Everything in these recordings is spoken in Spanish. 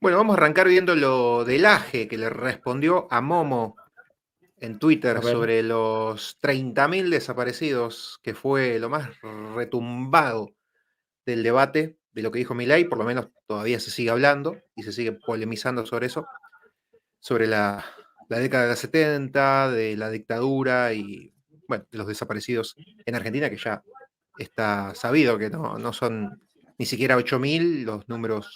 Bueno, vamos a arrancar viendo lo del Aje que le respondió a Momo en A Twitter ver. sobre los 30.000 desaparecidos, que fue lo más retumbado del debate de lo que dijo Milei. Por lo menos todavía se sigue hablando y se sigue polemizando sobre eso, sobre la década de los 70, de la dictadura y, bueno, de los desaparecidos en Argentina, que ya está sabido que no son ni siquiera 8.000. Los números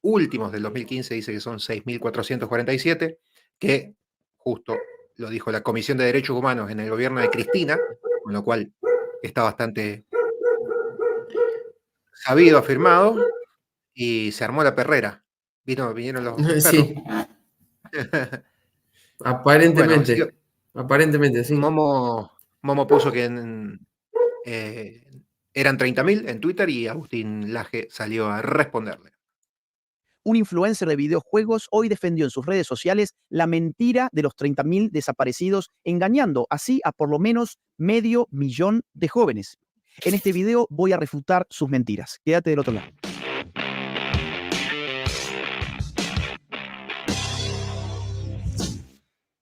últimos del 2015 dice que son 6.447, que justo lo dijo la Comisión de Derechos Humanos en el gobierno de Cristina, con lo cual está bastante sabido, afirmado, y se armó la perrera. Vinieron los perros. Sí, Bueno, sí, aparentemente, sí. Momo puso que eh, eran 30.000 en Twitter y Agustín Laje salió a responderle. Un influencer de videojuegos hoy defendió en sus redes sociales la mentira de los 30.000 desaparecidos, engañando así a por lo menos 500.000 de jóvenes. En este video voy a refutar sus mentiras. Quédate del otro lado.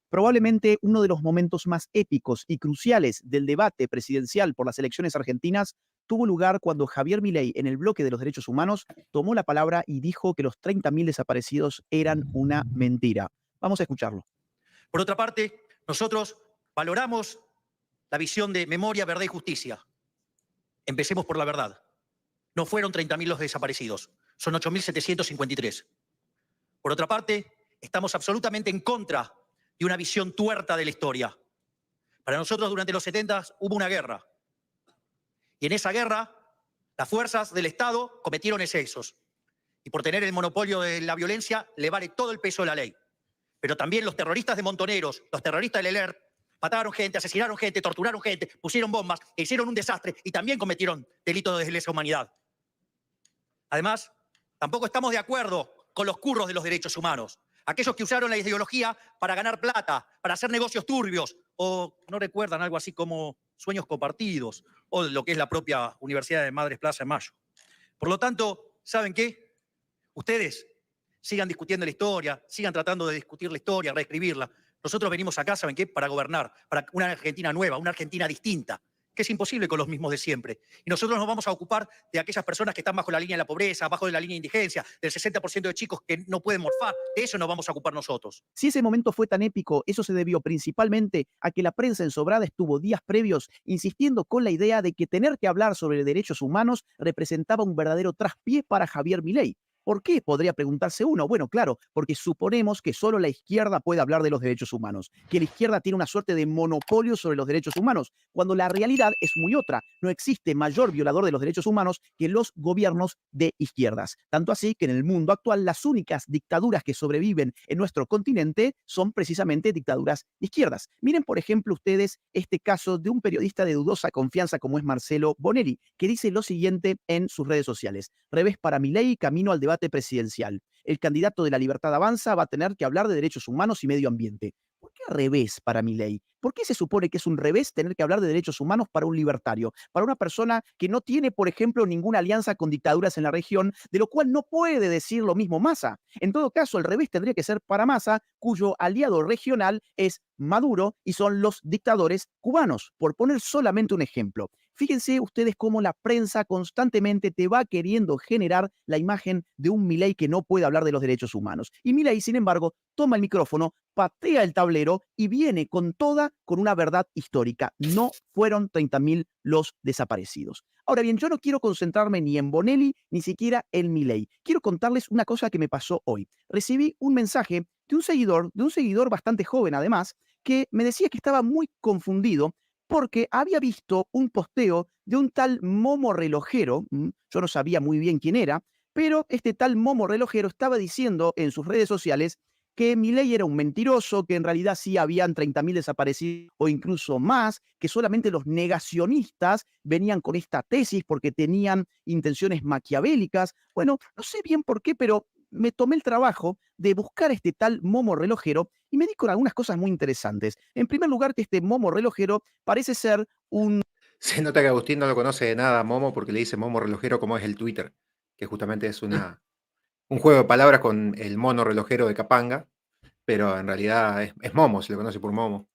Probablemente uno de los momentos más épicos y cruciales del debate presidencial por las elecciones argentinas tuvo lugar cuando Javier Milei, en el bloque de los derechos humanos, tomó la palabra y dijo que los 30.000 desaparecidos eran una mentira. Vamos a escucharlo. Por otra parte, nosotros valoramos la visión de memoria, verdad y justicia. Empecemos por la verdad. No fueron 30.000 los desaparecidos, son 8.753. Por otra parte, estamos absolutamente en contra de una visión tuerta de la historia. Para nosotros, durante los 70 hubo una guerra. Y en esa guerra, las fuerzas del Estado cometieron excesos. Y por tener el monopolio de la violencia, le vale todo el peso de la ley. Pero también los terroristas de Montoneros, los terroristas del ELER, mataron gente, asesinaron gente, torturaron gente, pusieron bombas, e hicieron un desastre y también cometieron delitos de lesa humanidad. Además, tampoco estamos de acuerdo con los curros de los derechos humanos, aquellos que usaron la ideología para ganar plata, para hacer negocios turbios, o no recuerdan algo así como sueños compartidos, o lo que es la propia Universidad de Madres Plaza de Mayo. Por lo tanto, ¿saben qué? Ustedes sigan discutiendo la historia, sigan tratando de discutir la historia, reescribirla. Nosotros venimos acá, ¿saben qué? Para gobernar, para una Argentina nueva, una Argentina distinta, que es imposible con los mismos de siempre. Y nosotros nos vamos a ocupar de aquellas personas que están bajo la línea de la pobreza, bajo de la línea de indigencia, del 60% de chicos que no pueden morfar. De eso nos vamos a ocupar nosotros. Si ese momento fue tan épico, eso se debió principalmente a que la prensa ensobrada estuvo días previos insistiendo con la idea de que tener que hablar sobre derechos humanos representaba un verdadero traspié para Javier Milei. ¿Por qué? Podría preguntarse uno. Bueno, claro, porque suponemos que solo la izquierda puede hablar de los derechos humanos, que la izquierda tiene una suerte de monopolio sobre los derechos humanos, cuando la realidad es muy otra. No existe mayor violador de los derechos humanos que los gobiernos de izquierdas. Tanto así que en el mundo actual las únicas dictaduras que sobreviven en nuestro continente son precisamente dictaduras de izquierdas. Miren, por ejemplo, ustedes este caso de un periodista de dudosa confianza como es Marcelo Bonelli, que dice lo siguiente en sus redes sociales: revés para Milei, camino al debate presidencial. El candidato de La Libertad Avanza va a tener que hablar de derechos humanos y medio ambiente. ¿Por qué revés para Milei? ¿Por qué se supone que es un revés tener que hablar de derechos humanos para un libertario? Para una persona que no tiene, por ejemplo, ninguna alianza con dictaduras en la región, de lo cual no puede decir lo mismo Massa. En todo caso, el revés tendría que ser para Massa, cuyo aliado regional es Maduro y son los dictadores cubanos, por poner solamente un ejemplo. Fíjense ustedes cómo la prensa constantemente te va queriendo generar la imagen de un Milei que no puede hablar de los derechos humanos. Y Milei, sin embargo, toma el micrófono, patea el tablero y viene con una verdad histórica. No fueron 30.000 los desaparecidos. Ahora bien, yo no quiero concentrarme ni en Bonelli, ni siquiera en Milei. Quiero contarles una cosa que me pasó hoy. Recibí un mensaje de un seguidor bastante joven además, que me decía que estaba muy confundido porque había visto un posteo de un tal Momo Relojero. Yo no sabía muy bien quién era, pero este tal Momo Relojero estaba diciendo en sus redes sociales que Milei era un mentiroso, que en realidad sí habían 30.000 desaparecidos o incluso más, que solamente los negacionistas venían con esta tesis porque tenían intenciones maquiavélicas. Bueno, no sé bien por qué, pero me tomé el trabajo de buscar este tal Momo Relojero y me di con algunas cosas muy interesantes. En primer lugar, que este Momo Relojero parece ser un... Se nota que Agustín no lo conoce de nada a Momo porque le dice Momo Relojero como es el Twitter, que justamente es una un juego de palabras con el mono relojero de Capanga, pero en realidad es Momo, se lo conoce por Momo.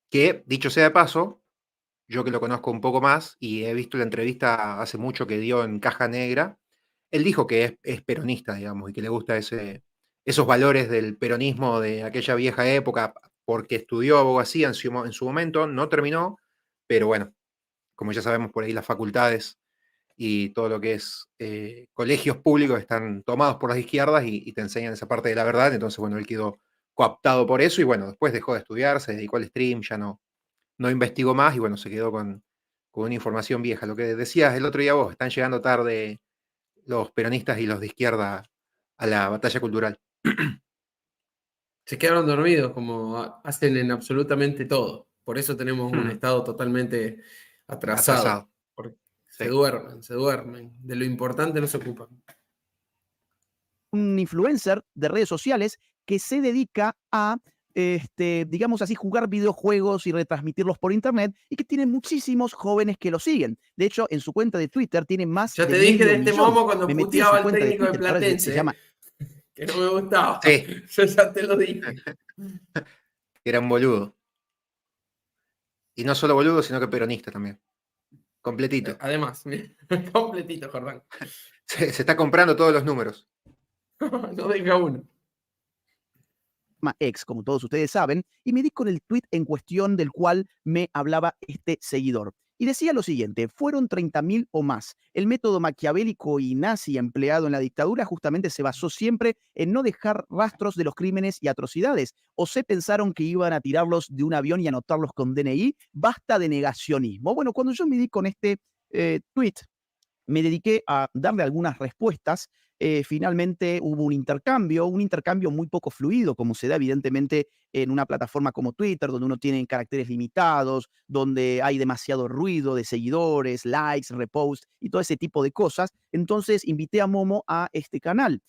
Que, dicho sea de paso, yo que lo conozco un poco más y he visto la entrevista hace mucho que dio en Caja Negra, él dijo que es peronista, digamos, y que le gusta esos valores del peronismo de aquella vieja época, porque estudió abogacía en su momento, no terminó, pero bueno, como ya sabemos por ahí las facultades y todo lo que es colegios públicos están tomados por las izquierdas y te enseñan esa parte de la verdad, entonces bueno, él quedó cooptado por eso y bueno, después dejó de estudiar, se dedicó al stream, ya no investigó más y bueno, se quedó con una información vieja. Lo que decías el otro día vos, están llegando tarde los peronistas y los de izquierda a la batalla cultural. Se quedaron dormidos como hacen en absolutamente todo. Por eso tenemos un estado totalmente atrasado. Atrasado. Porque Sí. se duermen. De lo importante no se ocupan. Un influencer de redes sociales que se dedica a, digamos así, jugar videojuegos y retransmitirlos por internet y que tiene muchísimos jóvenes que lo siguen. De hecho, en su cuenta de Twitter tiene más Ya de te dije de medio este millón. Momo cuando Me metí en puteaba su al cuenta de técnico de Twitter, que ahora se Platense, llama que no me gustaba. Sí. Yo ya te lo dije. Era un boludo. Y no solo boludo, sino que peronista también. Completito. Además, completito, Jordán. Se está comprando todos los números. No deja uno. Ex, como todos ustedes saben, y me di con el tweet en cuestión del cual me hablaba este seguidor. Y decía lo siguiente: fueron 30.000 o más. El método maquiavélico y nazi empleado en la dictadura justamente se basó siempre en no dejar rastros de los crímenes y atrocidades. ¿O se pensaron que iban a tirarlos de un avión y anotarlos con DNI? Basta de negacionismo. Bueno, cuando yo me di con este tweet, me dediqué a darle algunas respuestas. Finalmente hubo un intercambio muy poco fluido, como se da evidentemente en una plataforma como Twitter, donde uno tiene caracteres limitados, donde hay demasiado ruido de seguidores, likes, reposts y todo ese tipo de cosas. Entonces invité a Momo a este canal.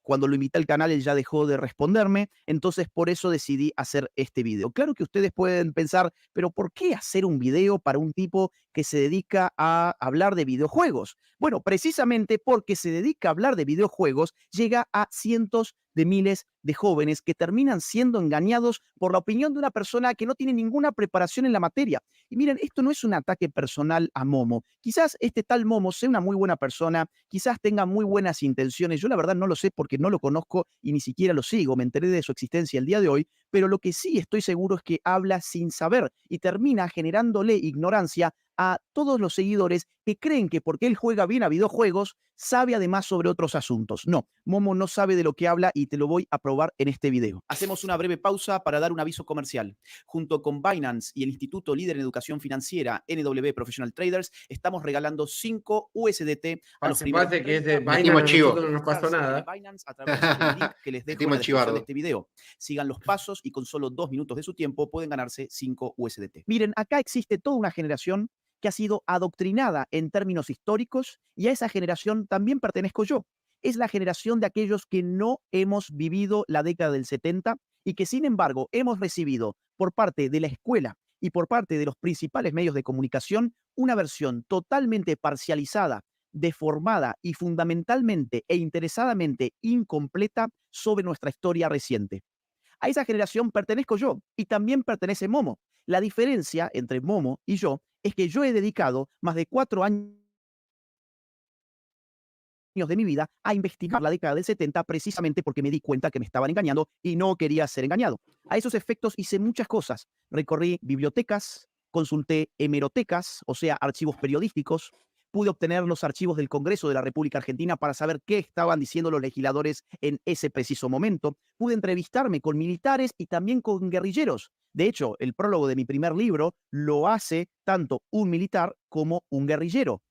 Cuando lo invité al canal, él ya dejó de responderme, entonces por eso decidí hacer este video. Claro que ustedes pueden pensar, pero ¿por qué hacer un video para un tipo que se dedica a hablar de videojuegos? Bueno, precisamente porque se dedica a hablar de videojuegos, llega a cientos de miles de jóvenes que terminan siendo engañados por la opinión de una persona que no tiene ninguna preparación en la materia. Y miren, esto no es un ataque personal a Momo. Quizás este tal Momo sea una muy buena persona, quizás tenga muy buenas intenciones. Yo la verdad no lo sé porque no lo conozco y ni siquiera lo sigo. Me enteré de su existencia el día de hoy, pero lo que sí estoy seguro es que habla sin saber y termina generándole ignorancia a todos los seguidores que creen que porque él juega bien a videojuegos, sabe además sobre otros asuntos. No, Momo no sabe de lo que habla y te lo voy a probar en este video. Hacemos una breve pausa para dar un aviso comercial. Junto con Binance y el Instituto Líder en Educación Financiera, NW Professional Traders, estamos regalando 5 USDT a los primeros Pase que es de 30 Binance, a chivo. nosotros no nos pasó nada. Binance a través del link que les dejo en Metimos la descripción chivardo. de este video. Sigan los pasos y con solo 2 minutos de su tiempo pueden ganarse 5 USDT. Miren, acá existe toda una generación que ha sido adoctrinada en términos históricos y a esa generación también pertenezco yo. Es la generación de aquellos que no hemos vivido la década del 70 y que sin embargo hemos recibido por parte de la escuela y por parte de los principales medios de comunicación una versión totalmente parcializada, deformada y fundamentalmente e interesadamente incompleta sobre nuestra historia reciente. A esa generación pertenezco yo y también pertenece Momo. La diferencia entre Momo y yo es que yo he dedicado más de 4 años de mi vida a investigar la década del 70 precisamente porque me di cuenta que me estaban engañando y no quería ser engañado. A esos efectos hice muchas cosas. Recorrí bibliotecas, consulté hemerotecas, o sea, archivos periodísticos, pude obtener los archivos del Congreso de la República Argentina para saber qué estaban diciendo los legisladores en ese preciso momento. Pude entrevistarme con militares y también con guerrilleros. De hecho, el prólogo de mi primer libro lo hace tanto un militar como un guerrillero.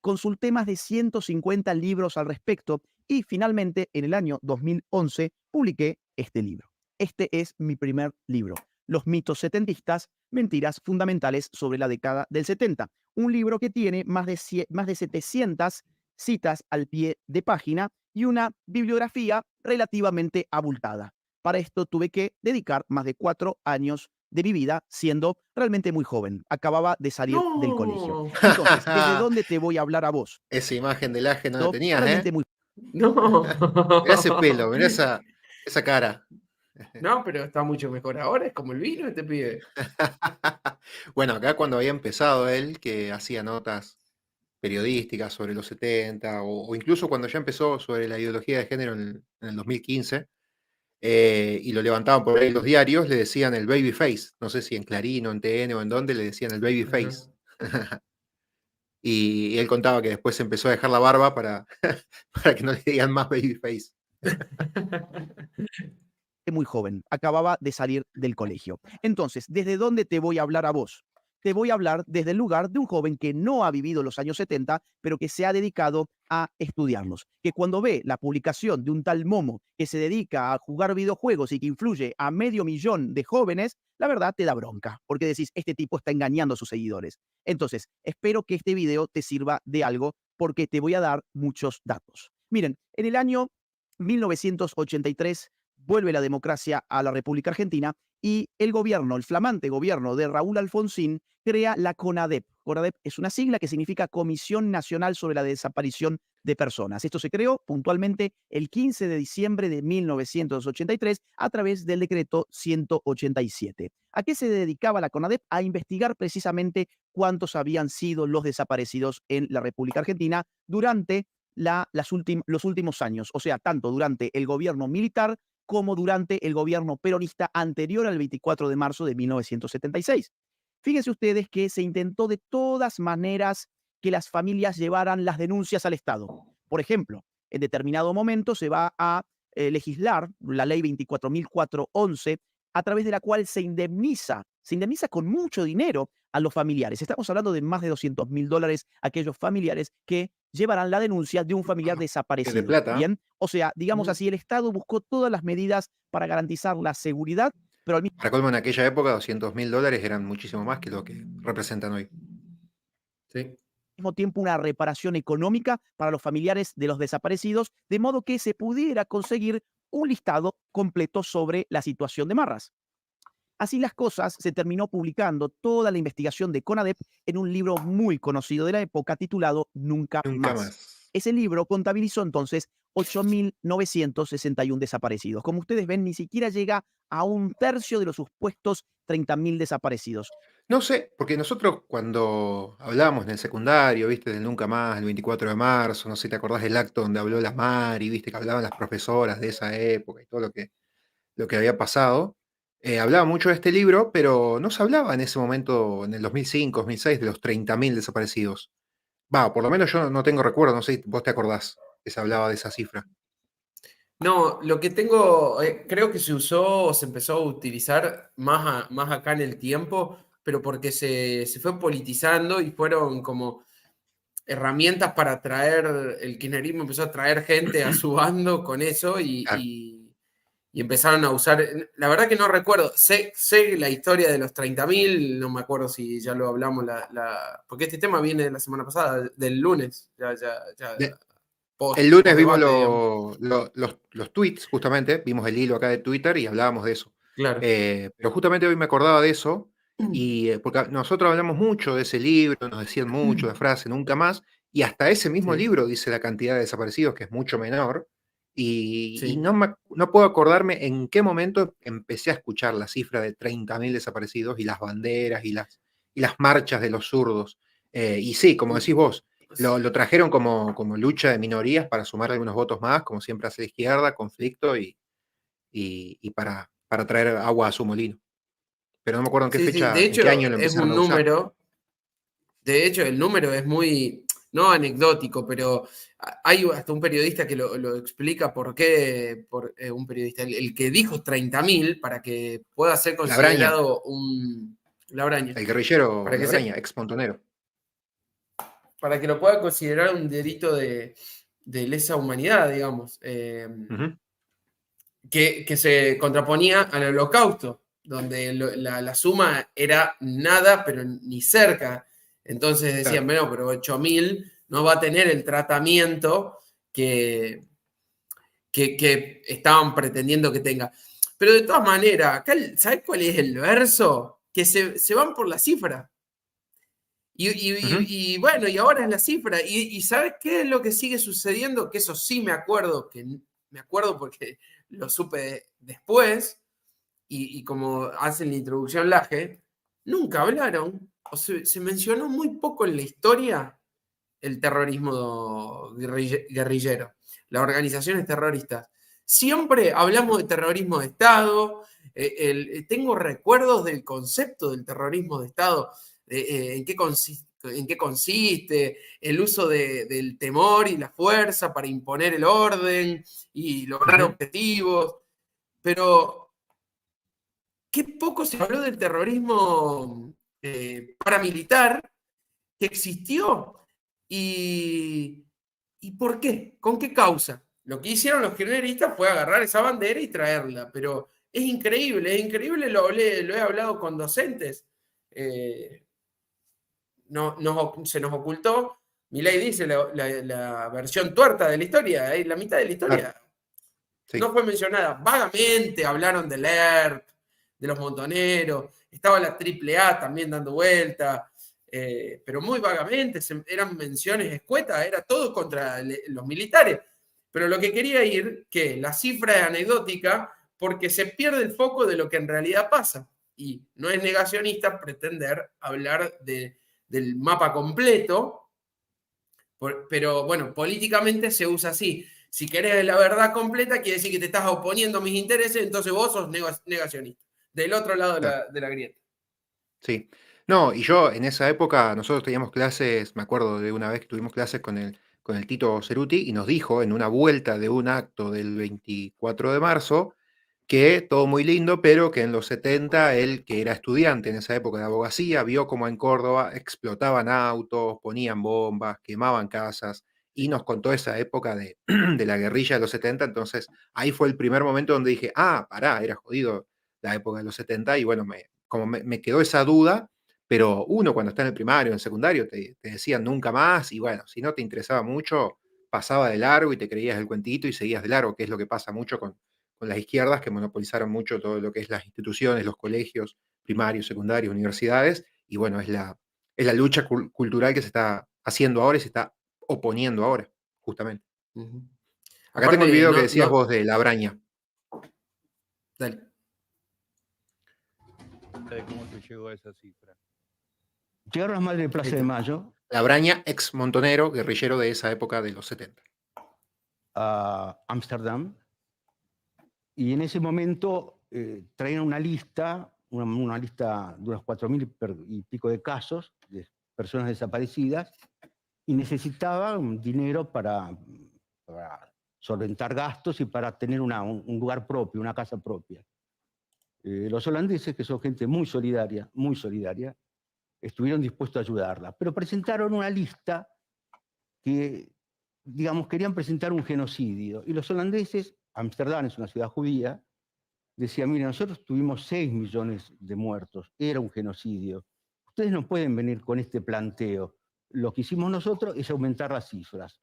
Consulté más de 150 libros al respecto y finalmente en el año 2011 publiqué este libro. Este es mi primer libro, Los mitos setentistas, mentiras fundamentales sobre la década del 70. Un libro que tiene más de 700 citas al pie de página y una bibliografía relativamente abultada. Para esto tuve que dedicar más de 4 años de mi vida siendo realmente muy joven. Acababa de salir del colegio. No. Entonces, ¿desde dónde te voy a hablar a vos? Esa imagen del Aje no la tenías, Realmente muy No. Mirá ese pelo, mirá esa cara. No, pero está mucho mejor ahora, es como el vino este pibe. Bueno, acá cuando había empezado él, que hacía notas periodísticas sobre los 70, o incluso cuando ya empezó sobre la ideología de género en el 2015, y lo levantaban por ahí los diarios, le decían el babyface. No sé si en Clarín o en TN o en dónde le decían el babyface. Y él contaba que después se empezó a dejar la barba para, para que no le digan más babyface. Muy joven, acababa de salir del colegio. Entonces, ¿desde dónde te voy a hablar a vos? Te voy a hablar desde el lugar de un joven que no ha vivido los años 70, pero que se ha dedicado a estudiarlos. Que cuando ve la publicación de un tal Momo que se dedica a jugar videojuegos y que influye a 500.000 de jóvenes, la verdad te da bronca, porque decís, este tipo está engañando a sus seguidores. Entonces, espero que este video te sirva de algo, porque te voy a dar muchos datos. Miren, en el año 1983 vuelve la democracia a la República Argentina y el gobierno, el flamante gobierno de Raúl Alfonsín, crea la CONADEP. CONADEP es una sigla que significa Comisión Nacional sobre la Desaparición de Personas. Esto se creó puntualmente el 15 de diciembre de 1983 a través del decreto 187. ¿A qué se dedicaba la CONADEP? A investigar precisamente cuántos habían sido los desaparecidos en la República Argentina durante los últimos años, o sea, tanto durante el gobierno militar como durante el gobierno peronista anterior al 24 de marzo de 1976. Fíjense ustedes que se intentó de todas maneras que las familias llevaran las denuncias al Estado. Por ejemplo, en determinado momento se va a legislar la ley 24.411, a través de la cual se indemniza con mucho dinero a los familiares. Estamos hablando de más de $200.000 a aquellos familiares que llevarán la denuncia de un familiar Es de desaparecido. plata. Bien, o sea, digamos así, el Estado buscó todas las medidas para garantizar la seguridad, pero al mismo Para colmo, en aquella época, $200.000 eran muchísimo más que lo que representan hoy. Sí. tiempo una reparación económica para los familiares de los desaparecidos, de modo que se pudiera conseguir un listado completo sobre la situación de Marras. Así las cosas, se terminó publicando toda la investigación de CONADEP en un libro muy conocido de la época titulado Nunca Nunca Más. más. Ese libro contabilizó entonces 8.961 desaparecidos. Como ustedes ven, ni siquiera llega a un tercio de los supuestos 30.000 desaparecidos. No sé, porque nosotros cuando hablábamos en el secundario, viste, del Nunca Más, el 24 de marzo, no sé si te acordás del acto donde habló la Mari, viste, que hablaban las profesoras de esa época y todo lo que había pasado. Hablaba mucho de este libro, pero no se hablaba en ese momento, en el 2005, 2006, de los 30.000 desaparecidos. Va, por lo menos yo no tengo recuerdo, no sé si vos te acordás que se hablaba de esa cifra. No, lo que tengo, creo que se usó o se empezó a utilizar más acá en el tiempo, pero porque se fue politizando y fueron como herramientas para atraer, el kirchnerismo empezó a traer gente a su bando con eso Claro. y empezaron a usar, la verdad que no recuerdo, sé la historia de los 30.000, no me acuerdo si ya lo hablamos, porque este tema viene de la semana pasada, del lunes, ya De- post el lunes vimos debate, digamos. los tweets, justamente, vimos el hilo acá de Twitter y hablábamos de eso. Claro. Pero justamente hoy me acordaba de eso, y porque nosotros hablamos mucho de ese libro, nos decían mucho la frase Nunca Más, y hasta ese mismo Sí. libro dice la cantidad de desaparecidos, que es mucho menor, y Sí. no puedo acordarme en qué momento empecé a escuchar la cifra de 30.000 desaparecidos y las banderas y las marchas de los zurdos. Y sí, como decís vos, lo trajeron como lucha de minorías para sumar algunos votos más, como siempre hace la izquierda, conflicto y para traer agua a su molino. Pero no me acuerdo en qué Sí, fecha, de en qué año hecho lo es empezaron un a usar. número, de hecho el número es muy, no anecdótico, pero hay hasta un periodista que lo explica por qué, un periodista, el que dijo 30.000 para que pueda ser Labraña, considerado un, Labraña, el guerrillero para que, Labraña, ex montonero. para que lo pueda considerar un delito de lesa humanidad, digamos, Ujú. que se contraponía al holocausto, donde la suma era nada, pero ni cerca. Entonces decían, Claro. bueno, pero 8.000 no va a tener el tratamiento que estaban pretendiendo que tenga. Pero de todas maneras, acá, ¿sabes cuál es el verso? Que se van por la cifra. Ujú. Y bueno, y ahora es la cifra. Y ¿sabes qué es lo que sigue sucediendo? Que eso sí me acuerdo, me acuerdo porque lo supe después, y como hace en la introducción Laje, nunca hablaron, o se mencionó muy poco en la historia el terrorismo guerrillero, las organizaciones terroristas. Siempre hablamos de terrorismo de Estado, tengo recuerdos del concepto del terrorismo de Estado, en qué consiste el uso del temor y la fuerza para imponer el orden y lograr Ujú. objetivos, pero qué poco se habló del terrorismo paramilitar que existió y, y por qué, con qué causa. Lo que hicieron los kirchneristas fue agarrar esa bandera y traerla, pero es increíble, lo he hablado con docentes. Eh, se nos ocultó, Milei dice la versión tuerta de la historia, la mitad de la Claro, historia sí. no fue mencionada. Vagamente hablaron del ERP, de los montoneros, estaba la AAA también dando vuelta, pero muy vagamente, eran menciones escuetas, era todo contra los militares. Pero lo que quería ir, que la cifra es anecdótica, porque se pierde el foco de lo que en realidad pasa. Y no es negacionista pretender hablar del mapa completo, pero bueno, políticamente se usa así. Si querés la verdad completa, quiere decir que te estás oponiendo a mis intereses, entonces vos sos negacionista. Del otro lado de Claro. la grieta. Sí. No, y yo en esa época, nosotros teníamos clases, me acuerdo de una vez que tuvimos clases con el Tito Ceruti y nos dijo en una vuelta de un acto del 24 de marzo que todo muy lindo, pero que en los 70 él, que era estudiante en esa época de abogacía, vio como en Córdoba explotaban autos, ponían bombas, quemaban casas y nos contó esa época de, de la guerrilla de los 70. Entonces ahí fue el primer momento donde dije, ah, pará, era jodido la época de los 70 y bueno, como me quedó esa duda, pero uno cuando está en el primario, en el secundario, te decían nunca más y bueno, si no te interesaba mucho, pasaba de largo y te creías el cuentito y seguías de largo, que es lo que pasa mucho con las izquierdas que monopolizaron mucho todo lo que es las instituciones, los colegios primarios, secundarios, universidades, y bueno, es la lucha cultural que se está haciendo ahora y se está oponiendo ahora, justamente. Uh -huh. Acá tengo el Aparte, video que decías vos de La Braña. dale. De cómo se llegó a esa cifra. Llegaron las madres de Plaza de Mayo La Braña, ex montonero, guerrillero de esa época de los 70. a Ámsterdam y en ese momento traían una lista, una lista de unos 4.000 y pico de casos de personas desaparecidas y necesitaban dinero para solventar gastos y para tener un lugar propio, una casa propia. Los holandeses, que son gente muy solidaria, estuvieron dispuestos a ayudarla, pero presentaron una lista que, digamos, querían presentar un genocidio. Y los holandeses, Ámsterdam es una ciudad judía, decían, mire, nosotros tuvimos 6 millones de muertos, era un genocidio. Ustedes no pueden venir con este planteo. Lo que hicimos nosotros es aumentar las cifras.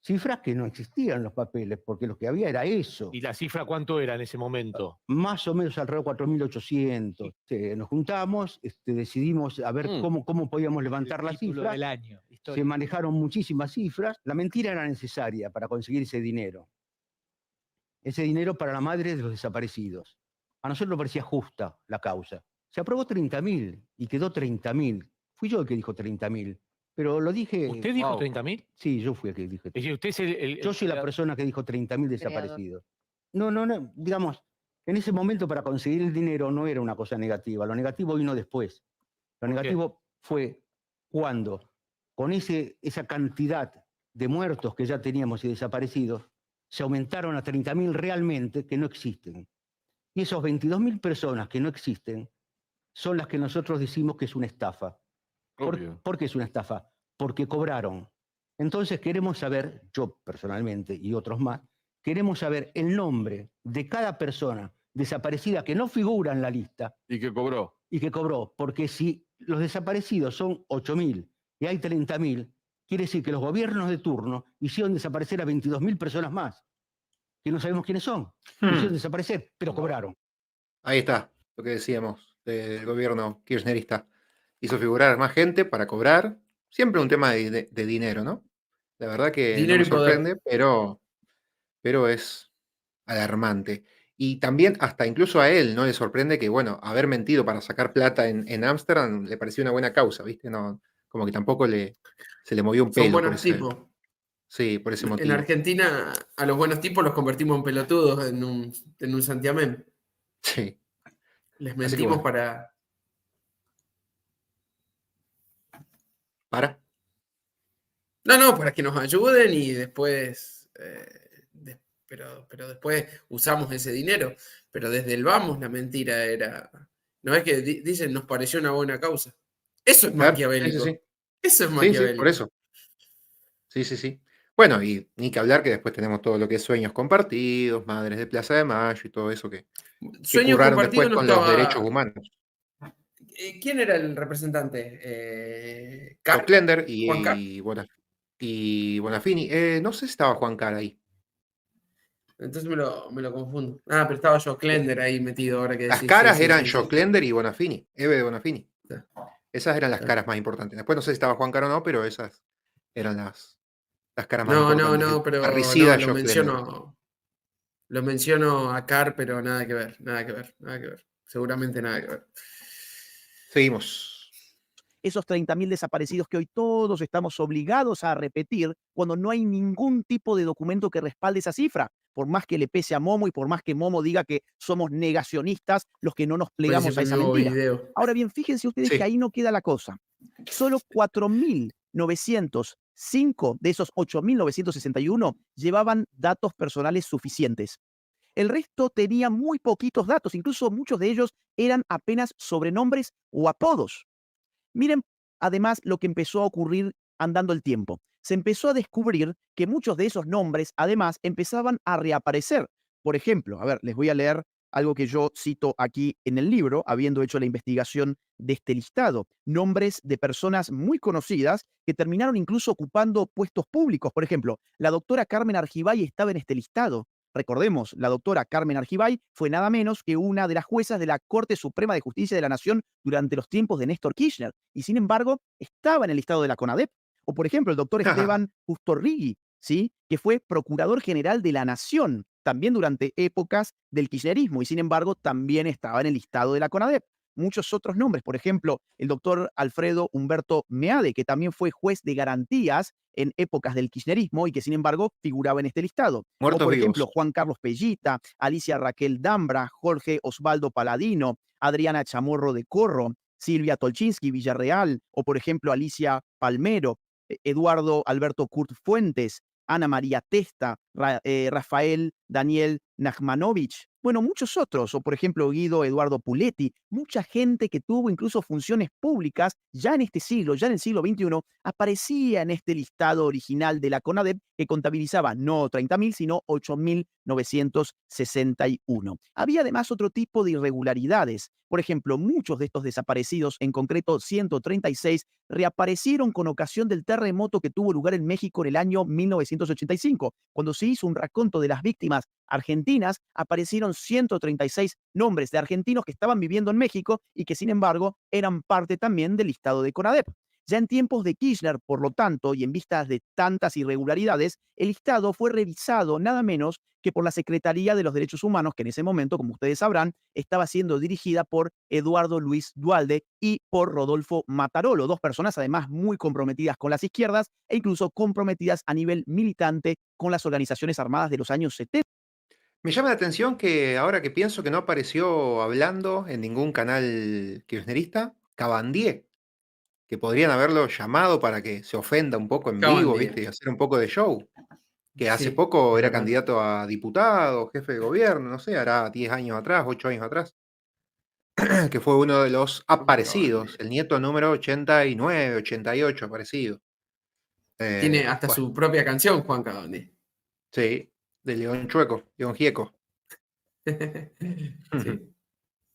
Cifras que no existían en los papeles, porque lo que había era eso. ¿Y la cifra cuánto era en ese momento? Más o menos alrededor de 4.800. Nos juntamos, decidimos a ver cómo podíamos levantar las cifras. Del año, se manejaron muchísimas cifras. La mentira era necesaria para conseguir ese dinero. Ese dinero para la madre de los desaparecidos. A nosotros nos parecía justa la causa. Se aprobó 30.000 y quedó 30.000. Fui yo el que dijo 30.000. Pero lo dije... ¿Usted dijo 30.000? Sí, yo fui el que dije. Es decir, usted es Yo soy la persona que dijo 30.000 desaparecidos. No, digamos, en ese momento para conseguir el dinero no era una cosa negativa. Lo negativo vino después. Lo negativo fue cuando, con esa cantidad de muertos que ya teníamos y desaparecidos, se aumentaron a 30.000 realmente que no existen. Y esos 22.000 personas que no existen son las que nosotros decimos que es una estafa. ¿Por qué es una estafa? Porque cobraron. Entonces queremos saber, yo personalmente y otros más, queremos saber el nombre de cada persona desaparecida que no figura en la lista. Y que cobró. Y que cobró, porque si los desaparecidos son 8.000 y hay 30.000, quiere decir que los gobiernos de turno hicieron desaparecer a 22.000 personas más, que no sabemos quiénes son. Hicieron desaparecer, pero cobraron. Ahí está, lo que decíamos del gobierno kirchnerista. hizo figurar más gente para cobrar. Siempre un tema de dinero, ¿no? La verdad que no Dinero me y poder. sorprende, pero es alarmante. Y también hasta incluso a él no le sorprende que, bueno, haber mentido para sacar plata en Ámsterdam le pareció una buena causa, ¿viste? No, como que tampoco se le movió un Son pelo por buenos ese, tipos. sí, por ese En motivo. Argentina, a los buenos tipos los convertimos en pelotudos en un santiamén. Sí, Les así que mentimos bueno, para. para. No, para que nos ayuden y después. Pero después usamos ese dinero. Pero desde el vamos la mentira era. No es que dicen nos pareció una buena causa. Eso es Claro, sí, sí, sí. maquiavélico. Eso es Sí, sí, por maquiavélico. eso. Sí, sí, sí. Bueno, y ni que hablar que después tenemos todo lo que es sueños compartidos, madres de Plaza de Mayo y todo eso que Sueños curraron compartidos después no con los derechos estaba. humanos. ¿Quién era el representante? ¿Carr? Klender ¿Juan Carr? y Bonafini. No sé si estaba Juan Cara ahí. Entonces me lo confundo. Ah, pero estaba Joe Klender ahí metido ahora que Las decís. Sí, caras sí, eran sí, Joe sí. Klender y Bonafini, Eve de Bonafini. Está, Esas eran las está. caras más importantes. Después no sé si estaba Juan Cara o no, pero esas eran las caras más importantes. No, El pero no, parricida Joe Klender. lo menciono a Carr, pero nada que ver, nada que ver, nada que ver. Seguramente nada que ver. Seguimos. Esos 30.000 desaparecidos que hoy todos estamos obligados a repetir cuando no hay ningún tipo de documento que respalde esa cifra, por más que le pese a Momo y por más que Momo diga que somos negacionistas los que no nos plegamos Apareciendo a un esa nuevo mentira. video. Ahora bien, fíjense ustedes que Sí. ahí no queda la cosa. Solo 4.905 de esos 8.961 llevaban datos personales suficientes. El resto tenía muy poquitos datos, incluso muchos de ellos eran apenas sobrenombres o apodos. Miren, además, lo que empezó a ocurrir andando el tiempo. Se empezó a descubrir que muchos de esos nombres, además, empezaban a reaparecer. Por ejemplo, a ver, les voy a leer algo que yo cito aquí en el libro, habiendo hecho la investigación de este listado. Nombres de personas muy conocidas que terminaron incluso ocupando puestos públicos. Por ejemplo, la doctora Carmen Argibay estaba en este listado. Recordemos, la doctora Carmen Argibay fue nada menos que una de las juezas de la Corte Suprema de Justicia de la Nación durante los tiempos de Néstor Kirchner, y sin embargo estaba en el listado de la CONADEP. O por ejemplo, el doctor Esteban Ustorrigui, ¿sí? Que fue Procurador General de la Nación, también durante épocas del kirchnerismo, y sin embargo también estaba en el listado de la CONADEP. Muchos otros nombres, por ejemplo, el doctor Alfredo Humberto Meade, que también fue juez de garantías en épocas del kirchnerismo y que sin embargo figuraba en este listado. O Muertos por vivos. ejemplo, Juan Carlos Pellita, Alicia Raquel Dambra, Jorge Osvaldo Paladino, Adriana Chamorro de Corro, Silvia Tolchinsky Villarreal, o por ejemplo Alicia Palmero, Eduardo Alberto Kurt Fuentes, Ana María Testa, Rafael Daniel Nachmanovich, bueno, muchos otros, o por ejemplo Guido Eduardo Puletti, mucha gente que tuvo incluso funciones públicas ya en este siglo, ya en el siglo XXI, aparecía en este listado original de la CONADEP que contabilizaba no 30.000, sino 8.961. Había además otro tipo de irregularidades. Por ejemplo, muchos de estos desaparecidos, en concreto 136, reaparecieron con ocasión del terremoto que tuvo lugar en México en el año 1985. Cuando se hizo un raconto de las víctimas argentinas, aparecieron 136 nombres de argentinos que estaban viviendo en México y que sin embargo eran parte también del listado de CONADEP. Ya en tiempos de Kirchner, por lo tanto, y en vistas de tantas irregularidades, el listado fue revisado nada menos que por la Secretaría de los Derechos Humanos, que en ese momento, como ustedes sabrán, estaba siendo dirigida por Eduardo Luis Duhalde y por Rodolfo Matarolo, dos personas además muy comprometidas con las izquierdas e incluso comprometidas a nivel militante con las organizaciones armadas de los años 70. Me llama la atención que ahora que pienso que no apareció hablando en ningún canal kirchnerista, Cabandier, que podrían haberlo llamado para que se ofenda un poco en Acaban vivo, de. ¿viste? Y hacer un poco de show. Que hace Sí, poco es era verdad. candidato a diputado, jefe de gobierno, no sé, hará 10 años atrás, 8 años atrás, que fue uno de los Acaban aparecidos, de. el nieto número 89, 88 aparecido. Tiene hasta Bueno, su propia canción, Juan Cavani. sí, de León Chueco, León Gieco.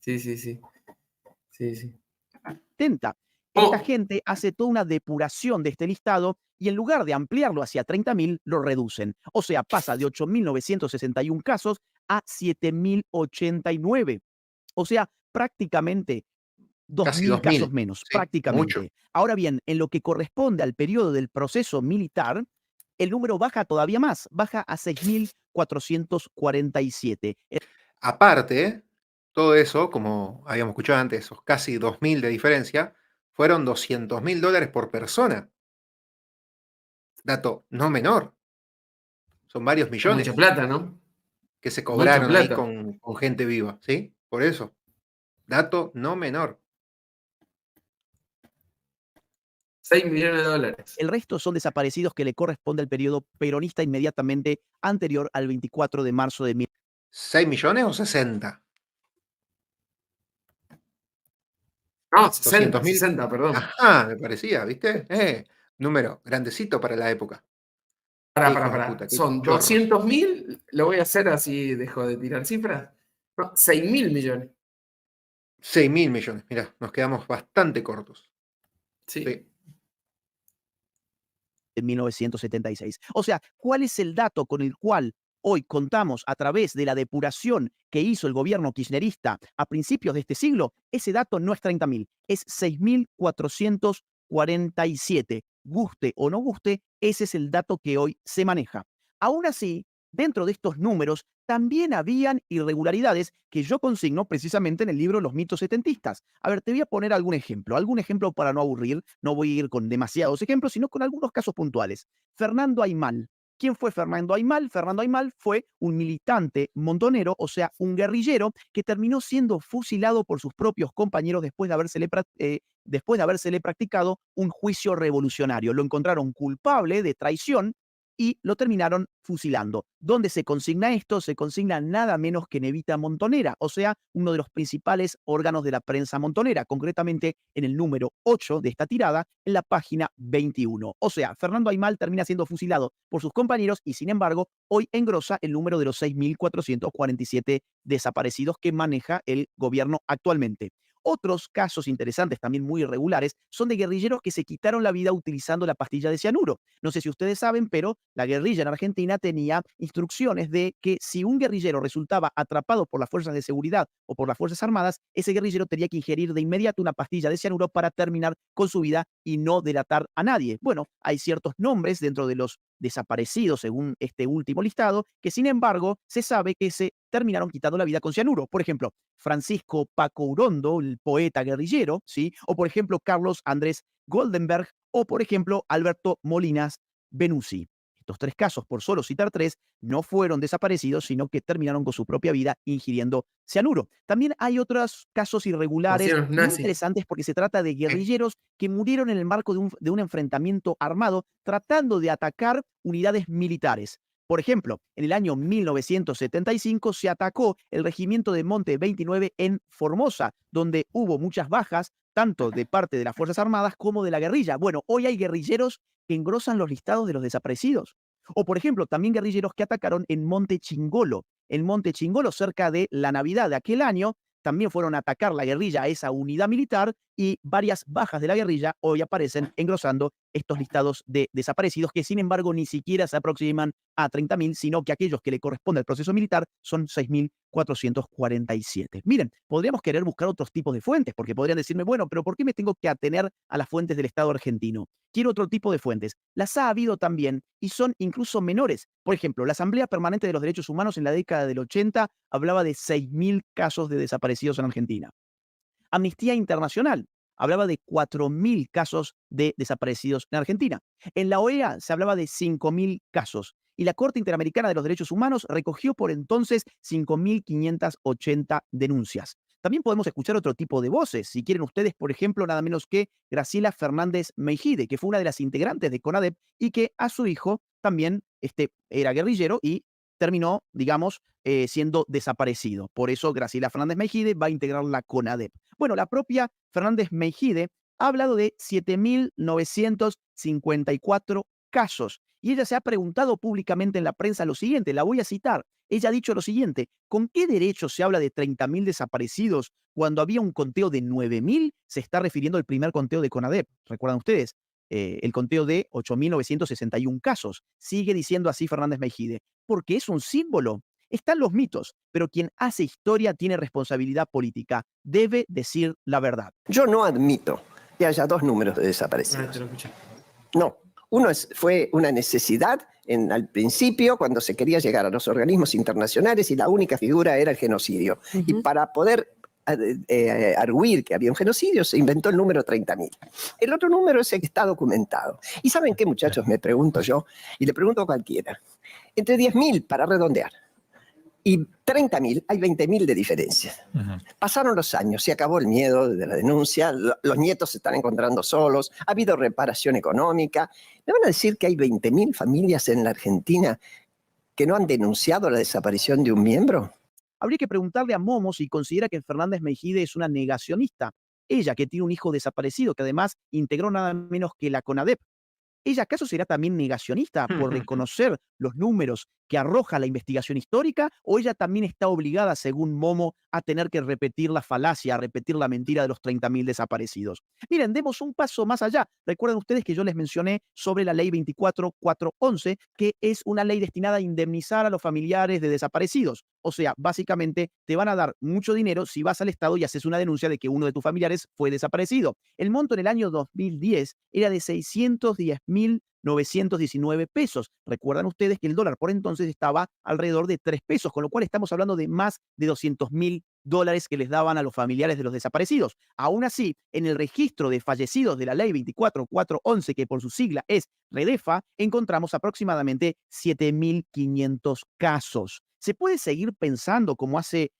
Sí, sí, sí, sí. Sí, sí. Esta Oh, gente hace toda una depuración de este listado y en lugar de ampliarlo hacia 30.000, lo reducen. O sea, pasa de 8.961 casos a 7.089. O sea, prácticamente Casi 2.000 casos 2.000, menos, sí, mucho. prácticamente. Ahora bien, en lo que corresponde al periodo del proceso militar, el número baja todavía más, baja a 6.447. Aparte, todo eso, como habíamos escuchado antes, esos casi 2.000 de diferencia, fueron $200.000 por persona. Dato no menor. Son varios Mucha millones plata, ¿no? que se Mucha cobraron ahí plata. con gente viva, ¿sí? Por eso. Dato no menor. 6 millones de dólares. El resto son desaparecidos que le corresponde al periodo peronista inmediatamente anterior al 24 de marzo de ¿6 millones o 60? No, 60, 200.000. 60, perdón. Ajá, me parecía, ¿viste? Número grandecito para la época. Qué hijos de Pará. puta, qué Son chorros. 200.000, lo voy a hacer así, dejo de tirar cifras. No, 6.000 millones. 6.000 millones, mirá, nos quedamos bastante cortos. Sí. Sí. de 1976. O sea, ¿cuál es el dato con el cual hoy contamos a través de la depuración que hizo el gobierno kirchnerista a principios de este siglo? Ese dato no es 30.000, es 6.447. Guste o no guste, ese es el dato que hoy se maneja. Aún así, dentro de estos números también habían irregularidades que yo consigno precisamente en el libro Los mitos setentistas. A ver, te voy a poner algún ejemplo para no aburrir, no voy a ir con demasiados ejemplos, sino con algunos casos puntuales. Fernando Aymal. ¿Quién fue Fernando Aymal? Fernando Aymal fue un militante montonero, o sea, un guerrillero que terminó siendo fusilado por sus propios compañeros después de habérsele practicado un juicio revolucionario. Lo encontraron culpable de traición y lo terminaron fusilando. ¿Dónde se consigna esto? Se consigna nada menos que en Evita Montonera, o sea, uno de los principales órganos de la prensa montonera, concretamente en el número 8 de esta tirada, en la página 21. O sea, Fernando Aymal termina siendo fusilado por sus compañeros y, sin embargo, hoy engrosa el número de los 6.447 desaparecidos que maneja el gobierno actualmente. Otros casos interesantes, también muy irregulares, son de guerrilleros que se quitaron la vida utilizando la pastilla de cianuro. No sé si ustedes saben, pero la guerrilla en Argentina tenía instrucciones de que si un guerrillero resultaba atrapado por las fuerzas de seguridad o por las Fuerzas Armadas, ese guerrillero tenía que ingerir de inmediato una pastilla de cianuro para terminar con su vida y no delatar a nadie. Bueno, hay ciertos nombres dentro de los desaparecidos, según este último listado, que sin embargo se sabe que se terminaron quitando la vida con cianuro. Por ejemplo, Francisco Paco Urondo, el poeta guerrillero, ¿sí? O por ejemplo, Carlos Andrés Goldenberg, o por ejemplo, Alberto Molinas Benussi. Estos tres casos, por solo citar tres, no fueron desaparecidos, sino que terminaron con su propia vida ingiriendo cianuro. También hay otros casos Como irregulares hacían los muy nazis. interesantes porque se trata de guerrilleros que murieron en el marco de un enfrentamiento armado tratando de atacar unidades militares. Por ejemplo, en el año 1975 se atacó el regimiento de Monte 29 en Formosa, donde hubo muchas bajas, tanto de parte de las Fuerzas Armadas como de la guerrilla. Bueno, hoy hay guerrilleros que engrosan los listados de los desaparecidos. O, por ejemplo, también guerrilleros que atacaron en Monte Chingolo. En Monte Chingolo, cerca de la Navidad de aquel año, también fueron a atacar la guerrilla a esa unidad militar y varias bajas de la guerrilla hoy aparecen engrosando estos listados de desaparecidos que sin embargo ni siquiera se aproximan a 30.000, sino que aquellos que le corresponde al proceso militar son 6.447. Miren, podríamos querer buscar otros tipos de fuentes, porque podrían decirme, bueno, pero ¿por qué me tengo que atener a las fuentes del Estado argentino? Quiero otro tipo de fuentes. Las ha habido también y son incluso menores. Por ejemplo, la Asamblea Permanente de los Derechos Humanos en la década del 80 hablaba de 6.000 casos de desaparecidos en Argentina. Amnistía Internacional hablaba de 4.000 casos de desaparecidos en Argentina. En la OEA se hablaba de 5.000 casos. Y la Corte Interamericana de los Derechos Humanos recogió por entonces 5.580 denuncias. También podemos escuchar otro tipo de voces. Si quieren ustedes, por ejemplo, nada menos que Graciela Fernández Meijide, que fue una de las integrantes de CONADEP y que a su hijo también era guerrillero y terminó, digamos, siendo desaparecido. Por eso Graciela Fernández Meijide va a integrar la CONADEP. Bueno, la propia Fernández Meijide ha hablado de 7.954 casos y ella se ha preguntado públicamente en la prensa lo siguiente, la voy a citar. Ella ha dicho lo siguiente, ¿con qué derecho se habla de 30.000 desaparecidos cuando había un conteo de 9.000? Se está refiriendo al primer conteo de CONADEP, ¿recuerdan ustedes? El conteo de 8.961 casos. Sigue diciendo así Fernández Meijide, porque es un símbolo. Están los mitos, pero quien hace historia tiene responsabilidad política. Debe decir la verdad. Yo no admito que haya dos números de Ah, te desaparecidos. lo escuché. No. Uno fue una necesidad al principio, cuando se quería llegar a los organismos internacionales y la única figura era el genocidio. Y para poder arguir que había un genocidio, se inventó el número 30.000. El otro número es el que está documentado. ¿Y saben qué, muchachos? Me pregunto yo, y le pregunto a cualquiera. Entre 10.000, para redondear, y 30.000, hay 20.000 de diferencia. Pasaron los años, se acabó el miedo de la denuncia, los nietos se están encontrando solos, ha habido reparación económica. ¿Me van a decir que hay 20.000 familias en la Argentina que no han denunciado la desaparición de un miembro? Habría que preguntarle a Momo si considera que Fernández Mejide es una negacionista. Ella, que tiene un hijo desaparecido, que además integró nada menos que la CONADEP. ¿Ella acaso será también negacionista por reconocer los números que arroja la investigación histórica? ¿O ella también está obligada, según Momo, a tener que repetir la falacia, a repetir la mentira de los 30.000 desaparecidos? Miren, demos un paso más allá. Recuerden ustedes que yo les mencioné sobre la ley 24411, que es una ley destinada a indemnizar a los familiares de desaparecidos. O sea, básicamente te van a dar mucho dinero si vas al Estado y haces una denuncia de que uno de tus familiares fue desaparecido. El monto en el año 2010 era de 610.919 pesos. Recuerdan ustedes que el dólar por entonces estaba alrededor de 3 pesos, con lo cual estamos hablando de más de $200.000 que les daban a los familiares de los desaparecidos. Aún así, en el registro de fallecidos de la ley 24411, que por su sigla es REDEFA, encontramos aproximadamente 7.500 casos. ¿Se puede seguir pensando, como hace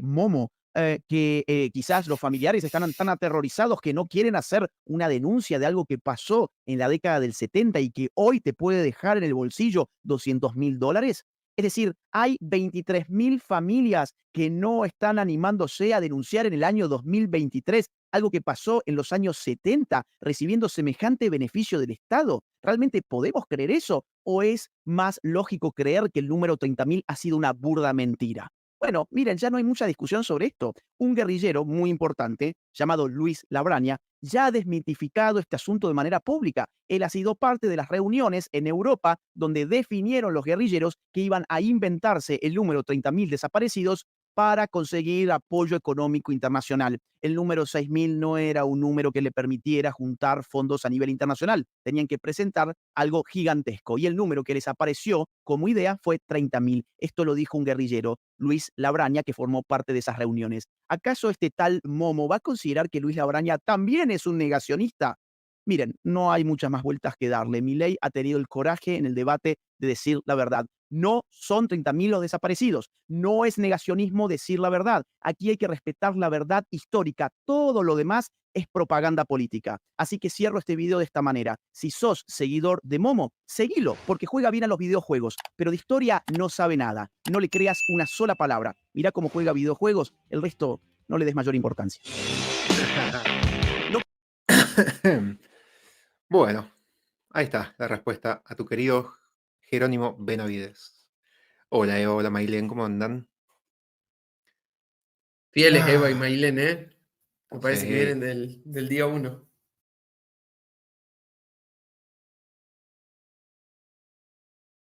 Momo, que quizás los familiares están tan aterrorizados que no quieren hacer una denuncia de algo que pasó en la década del 70 y que hoy te puede dejar en el bolsillo $200.000? Es decir, hay 23.000 familias que no están animándose a denunciar en el año 2023 algo que pasó en los años 70, recibiendo semejante beneficio del Estado. ¿Realmente podemos creer eso? ¿O es más lógico creer que el número 30.000 ha sido una burda mentira? Bueno, miren, ya no hay mucha discusión sobre esto. Un guerrillero muy importante, llamado Luis Labraña, ya ha desmitificado este asunto de manera pública. Él ha sido parte de las reuniones en Europa donde definieron los guerrilleros que iban a inventarse el número 30.000 desaparecidos para conseguir apoyo económico internacional. El número 6.000 no era un número que le permitiera juntar fondos a nivel internacional. Tenían que presentar algo gigantesco. Y el número que les apareció como idea fue 30.000. Esto lo dijo un guerrillero, Luis Labraña, que formó parte de esas reuniones. ¿Acaso este tal Momo va a considerar que Luis Labraña también es un negacionista? Miren, no hay muchas más vueltas que darle. Milei ha tenido el coraje en el debate de decir la verdad. No son 30.000 los desaparecidos. No es negacionismo decir la verdad. Aquí hay que respetar la verdad histórica. Todo lo demás es propaganda política. Así que cierro este video de esta manera. Si sos seguidor de Momo, seguilo, porque juega bien a los videojuegos, pero de historia no sabe nada. No le creas una sola palabra. Mirá cómo juega videojuegos, el resto no le des mayor importancia. Bueno, ahí está la respuesta a tu querido Jerónimo Benavides. Hola Eva, hola Mailén, ¿cómo andan? Fieles Eva y Mailén, ¿eh? Me parece que Sí. vienen del día 1.